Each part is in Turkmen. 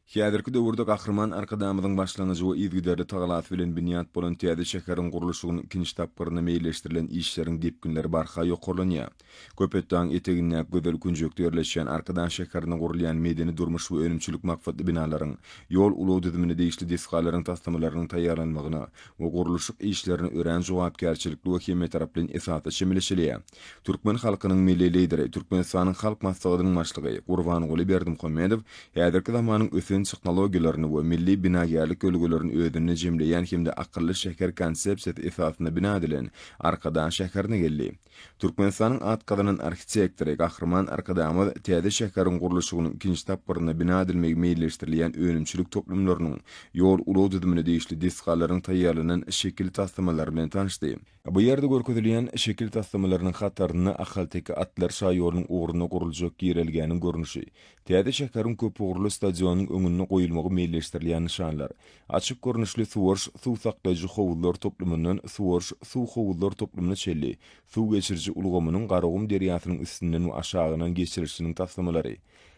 Häzirki döwürde gahrman arkadamyzyň başlangyjy we izgiderli tagalat bilen binýat bolan täze şäheriň gurulşygynyň ikinji tapgyryna meýilleşdirilen işleriň depkinleri barha ýokurlanýar. Köpetdaň eteginde gözel künjekde ýerleşen arkadan şäherine gurulýan medeni durmuş we önümçilik makfatly binalaryň, ýol uluw düzümine değişli diskalaryň taslamalarynyň taýýarlanmagyna we gurulşyk işlerini ören jogapkärçilikli we hemme taraply esasy şemleşilýär. Türkmen halkynyň milli lideri, Türkmenistanyň halk maslahatynyň başlygy Gurbanyguly Berdimuhammedow häzirki zamanyň teknologiýalaryny we milli binaýerlik ölgülerini ödünne jemleýän hemde akylly şäher konsepsiýasy esasyna bina edilen Arkadan şäherine geldi. Türkmenistanyň atkadynyň arhitektori Gahrman Arkadamov täze şäheriň gurulşygynyň ikinji tapgyryna bina edilmegi meýilleşdirilýän önümçilik toplumlarynyň ýol uluw düzümine değişli diskalaryň taýýarlanan şekil taslamалary bilen tanışdy. Bu ýerde görkezilýän şekil taslamalarynyň hataryny ahal-teki atlar şaýorynyň uğruna guruljak girelgäni görnüşi, täze şäheriň köp uğurlu stadionynyň öňüne goýulmagy meýilleşdirilýän nişanlar, açyk görnüşli suwarş suw saklaýjy howuzlar toplumyndan suwarş suw howuzlar toplumyna çelli, suw geçirji ulgamynyň garagum derýasynyň üstünden we aşagynan geçirişiniň taslamalary,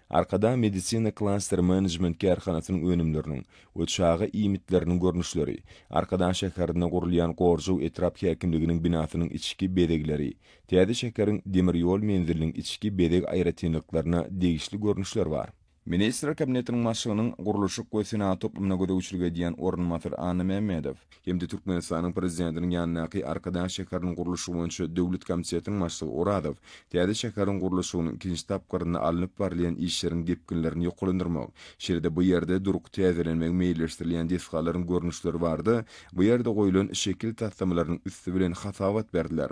arkada medisina cluster management kärhanasynyň önümleriniň we çağı imitleriniň görnüşleri, arkadan şäherine gurulýan gorjuw etrap häkimliginiň binasynyň içki bedegleri, täze şäheriň demir ýol menziliniň içki bedeg aýratynlyklaryna degişli görnüşler bar. Minister kabinetiniň başlygynyň gurulşyk we senat toplumyna gödäwçilik edýän ornmatyr Anna Mehmedow, hemde Türkmenistanyň prezidentiniň ýanynaky arkadan şäheriniň gurulşy boýunça döwlet komitetining başlygy Oradow, täze şäheriň gurulşygynyň ikinji tapgyryna alınıp barlayan işleriň gepkinlerini ýokulandyrmak. Şeýle bu ýerde duruk täzelenmegi meýilleşdirilýän diskalaryň görnüşleri bardy. Bu ýerde goýulan şekil taslamalarynyň üstü bilen hasawat berdiler.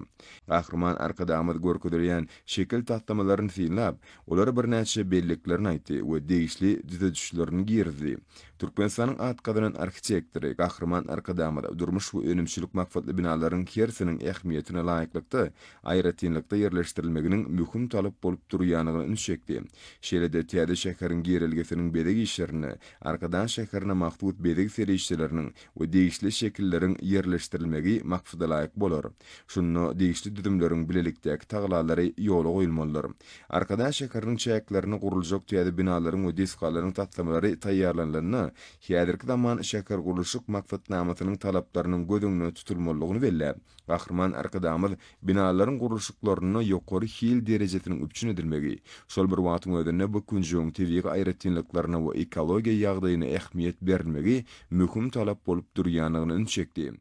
Gahrman Arkadamyz görkezilýän şekil taslamalaryny synlap, olar bir näçe belliklerini aýtdy we değişli düzedişlerini girdi. Türkmenistanyň atkadynyň arhitektori Gahrman Arkadamyz durmuş we önümçilik makfatly binalaryň kersiniň ähmiýetine laýyklykda aýratynlykda ýerleşdirilmeginiň mühim talap bolup durýanyny ünşekdi. Şeýle-de täze şäheriň girilgesiniň bedeg işlerini, arkadan şäherine mahsut bedeg serişleriniň we değişli şekilleriň ýerleşdirilmegi maksada laýyk bolar. Şunu değişli düzümleriň bilelikdäki taglary ýola goýulmalylar. Arkadan şäheriniň çäklerini guruljak täze binalaryň we diskalaryň taslamary taýýarlanýany häzirki zaman şäher gurulşyk maksatnamasynyň talaplarynyň göz tutulmalygyny belläp. Gahrman Arkadamyz binalaryň gurulşyklaryny ýokary hil derejesiniň üpçün edilmegi, şol bir wagtyň özünde bu künjüň tebiği aýratynlyklaryna we ekologiýa ýagdaýyna ähmiýet berilmegi mühim talap bolup durýanyny ünşekdi.